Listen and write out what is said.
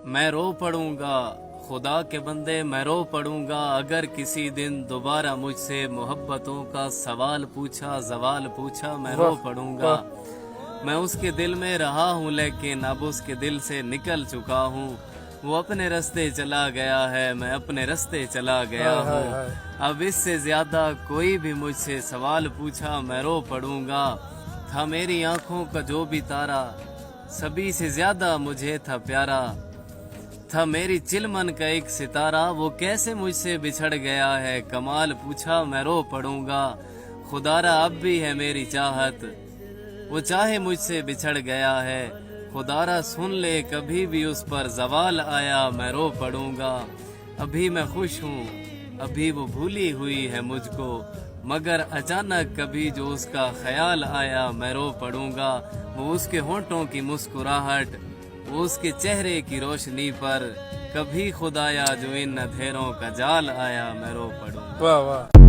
मैं रो पड़ूंगा खुदा के बंदे, मैं रो पड़ूंगा अगर किसी दिन दोबारा मुझसे मोहब्बतों का सवाल पूछा, जवाल पूछा, मैं रो पड़ूंगा। मैं उसके दिल में रहा हूँ लेकिन अब उसके दिल से निकल चुका हूँ। वो अपने रास्ते चला गया है, मैं अपने रास्ते चला गया हूँ। अब इससे ज्यादा कोई भी मुझसे सवाल पूछा, मैं रो पड़ूंगा। था मेरी आंखों का जो भी तारा, सभी से ज्यादा मुझे था प्यारा। था मेरी चिलमन का एक सितारा, वो कैसे मुझसे बिछड़ गया है, कमाल पूछा, मैं रो पड़ूंगा। खुदारा अब भी है मेरी चाहत, वो चाहे मुझसे बिछड़ गया है। खुदारा सुन ले कभी भी उस पर जवाल आया, मैं रो पड़ूंगा। अभी मैं खुश हूँ, अभी वो भूली हुई है मुझको, मगर अचानक कभी जो उसका ख्याल आया, मैं रो पड़ूंगा। वो उसके होंठों की मुस्कुराहट, वो उसके चेहरे की रोशनी पर, कभी खुदाया जो इन अंधेरों का जाल आया, मैं रो पड़ूंगा। वाह वाह।